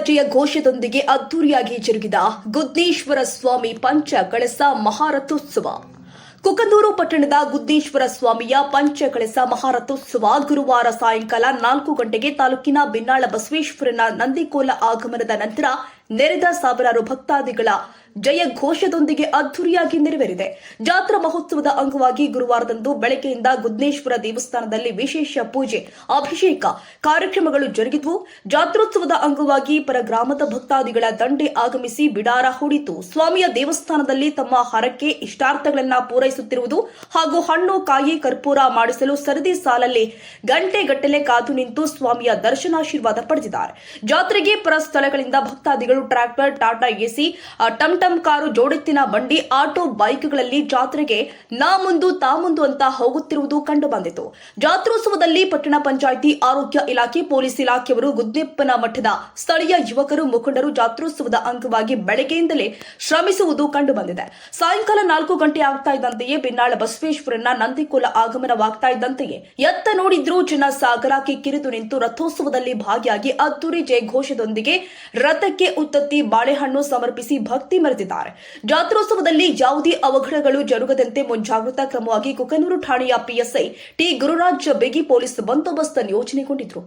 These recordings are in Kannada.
ಜಯ ಘೋಷದೊಂದಿಗೆ ಅದ್ದೂರಿಯಾಗಿ ಜರುಗಿದ ಗುದ್ನೇಶ್ವರ ಸ್ವಾಮಿ ಪಂಚ ಕಳಸ ಮಹಾರಥೋತ್ಸವ. ಕುಕನೂರು ಪಟ್ಟಣದ ಗುದ್ನೇಶ್ವರ ಸ್ವಾಮಿಯ ಪಂಚ ಕಳಸ ಮಹಾರಥೋತ್ಸವ ಗುರುವಾರ ಸಾಯಂಕಾಲ 4 ಗಂಟೆಗೆ ತಾಲೂಕಿನ ಬಿನ್ನಾಳ ಬಸವೇಶ್ವರನ ನಂದಿಕೋಲ ಆಗಮನದ ನಂತರ ನೆರೆದ ಸಾವಿರಾರು ಭಕ್ತಾದಿಗಳ ಜಯ ಘೋಷದೊಂದಿಗೆ ಅದ್ದೂರಿಯಾಗಿ ನೆರವೇರಿದೆ. ಜಾತ್ರಾ ಮಹೋತ್ಸವದ ಅಂಗವಾಗಿ ಗುರುವಾರದಂದು ಬೆಳಗ್ಗೆಯಿಂದ ಗುದ್ನೇಶ್ವರ ದೇವಸ್ಥಾನದಲ್ಲಿ ವಿಶೇಷ ಪೂಜೆ, ಅಭಿಷೇಕ ಕಾರ್ಯಕ್ರಮಗಳು ಜರುಗಿದ್ವು. ಜಾತ್ರೋತ್ಸವದ ಅಂಗವಾಗಿ ಪರಗ್ರಾಮದ ಭಕ್ತಾದಿಗಳ ದಂಡೆ ಆಗಮಿಸಿ ಬಿಡಾರ ಹೂಡಿತು. ಸ್ವಾಮಿಯ ದೇವಸ್ಥಾನದಲ್ಲಿ ತಮ್ಮ ಹರಕೆ ಇಷ್ಟಾರ್ಥಗಳನ್ನು ಪೂರೈಸುತ್ತಿರುವುದು ಹಾಗೂ ಹಣ್ಣು, ಕಾಯಿ, ಕರ್ಪೂರ ಮಾಡಿಸಲು ಸರದಿ ಸಾಲಲ್ಲಿ ಗಂಟೆಗಟ್ಟಲೆ ಕಾದು ನಿಂತು ಸ್ವಾಮಿಯ ದರ್ಶನಾಶೀರ್ವಾದ ಪಡೆದಿದ್ದಾರೆ. ಜಾತ್ರೆಗೆ ಪರ ಸ್ಥಳಗಳಿಂದ ಭಕ್ತಾದಿಗಳು ಟ್ರ್ಯಾಕ್ಟರ್, ಟಾಟಾ ಎಸಿ, ಟಮ್ ಕಾರು, ಜೋಡೆತ್ತಿನ ಬಂಡಿ, ಆಟೋ, ಬೈಕ್ಗಳಲ್ಲಿ ಜಾತ್ರೆಗೆ ನಾ ಮುಂದು ತಾ ಮುಂದು ಅಂತ ಹೋಗುತ್ತಿರುವುದು ಕಂಡುಬಂದಿತು. ಜಾತ್ರೋತ್ಸವದಲ್ಲಿ ಪಟ್ಟಣ ಪಂಚಾಯಿತಿ, ಆರೋಗ್ಯ ಇಲಾಖೆ, ಪೊಲೀಸ್ ಇಲಾಖೆಯವರು, ಗುದ್ನೆಪ್ಪನ ಮಠದ ಸ್ಥಳೀಯ ಯುವಕರು, ಮುಖಂಡರು ಜಾತ್ರೋತ್ಸವದ ಅಂಗವಾಗಿ ಬೆಳಗ್ಗೆಯಿಂದಲೇ ಶ್ರಮಿಸುವುದು ಕಂಡುಬಂದಿದೆ. ಸಾಯಂಕಾಲ 4 ಗಂಟೆ ಆಗ್ತಾ ಇದ್ದಂತೆಯೇ ಬಿನ್ನಾಳ ಬಸವೇಶ್ವರನ ನಂದಿಕೋಲ ಆಗಮನವಾಗ್ತಾ ಇದ್ದಂತೆಯೇ ಎತ್ತ ನೋಡಿದ್ರೂ ಜನ ಸಾಗರ ಕಿಕ್ಕಿರಿದು ನಿಂತು ರಥೋತ್ಸವದಲ್ಲಿ ಭಾಗಿಯಾಗಿ ಅದ್ದೂರಿ ಜಯ ಘೋಷದೊಂದಿಗೆ ರಥಕ್ಕೆ ಉತ್ತತ್ತಿ, ಬಾಳೆಹಣ್ಣು ಸಮರ್ಪಿಸಿ ಭಕ್ತಿ ಮೆರೆದಿದ್ದಾರೆ. ಜಾತ್ರೋತ್ಸವದಲ್ಲಿ ಯಾವುದೇ ಅವಘಡಗಳು ಜರುಗದಂತೆ ಮುಂಜಾಗ್ರತಾ ಕ್ರಮವಾಗಿ ಕುಕನೂರು ಠಾಣೆಯ ಪಿಎಸ್ಐ ಟಿ ಗುರುರಾಜ್ ಬಿಗಿ ಪೊಲೀಸ್ ಬಂದೋಬಸ್ತ್ ನಿಯೋಜನೆಗೊಂಡಿದ್ರು.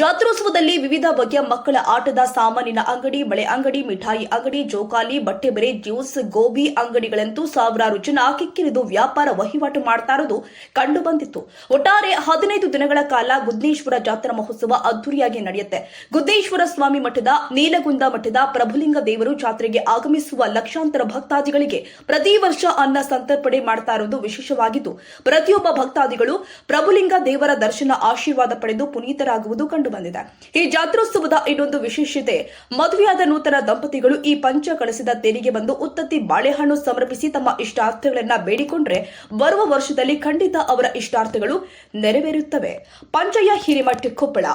ಜಾತ್ರೋತ್ಸವದಲ್ಲಿ ವಿವಿಧ ಬಗೆಯ ಮಕ್ಕಳ ಆಟದ ಸಾಮಾನಿನ ಅಂಗಡಿ, ಬಳೆ ಅಂಗಡಿ, ಮಿಠಾಯಿ ಅಂಗಡಿ, ಜೋಕಾಲಿ, ಬಟ್ಟೆ ಬರೆ, ಜ್ಯೂಸ್, ಗೋಬಿ ಅಂಗಡಿಗಳಂತೂ ಸಾವಿರಾರು ಜನ ಕಿಕ್ಕಿರಿದು ವ್ಯಾಪಾರ ವಹಿವಾಟು ಮಾಡ್ತಾ ಇರೋದು ಕಂಡು ಬಂದಿತ್ತು. ಒಟ್ಟಾರೆ 15 ದಿನಗಳ ಕಾಲ ಗುದ್ನೇಶ್ವರ ಜಾತ್ರಾ ಮಹೋತ್ಸವ ಅದ್ದೂರಿಯಾಗಿ ನಡೆಯುತ್ತೆ. ಗುದ್ನೇಶ್ವರ ಸ್ವಾಮಿ ಮಠದ, ನೀಲಗುಂದ ಮಠದ ಪ್ರಭುಲಿಂಗ ದೇವರು ಜಾತ್ರೆಗೆ ಆಗಮಿಸುವ ಲಕ್ಷಾಂತರ ಭಕ್ತಾದಿಗಳಿಗೆ ಪ್ರತಿ ವರ್ಷ ಅನ್ನ ಸಂತರ್ಪಣೆ ಮಾಡ್ತಾ ಇರುವುದು ವಿಶೇಷವಾಗಿದ್ದು, ಪ್ರತಿಯೊಬ್ಬ ಭಕ್ತಾದಿಗಳು ಪ್ರಭುಲಿಂಗ ದೇವರ ದರ್ಶನ ಆಶೀರ್ವಾದ ಪಡೆದು ಪುನೀತರಾಗುವುದು ಕಂಡುಬಂದಿದೆ. ಈ ಜಾತ್ರೋತ್ಸವದ ಇನ್ನೊಂದು ವಿಶೇಷತೆ, ಮದುವೆಯಾದ ನೂತನ ದಂಪತಿಗಳು ಈ ಪಂಚ ಕಳಸದ ತೇರಿಗೆ ಬಂದು ಉತ್ತತ್ತಿ, ಬಾಳೆಹಣ್ಣು ಸಮರ್ಪಿಸಿ ತಮ್ಮ ಇಷ್ಟಾರ್ಥಗಳನ್ನ ಬೇಡಿಕೊಂಡ್ರೆ ಬರುವ ವರ್ಷದಲ್ಲಿ ಖಂಡಿತ ಅವರ ಇಷ್ಟಾರ್ಥಗಳು ನೆರವೇರುತ್ತವೆ. ಪಂಚಯ್ಯ ಹಿರೇಮಠ, ಕೊಪ್ಪಳ.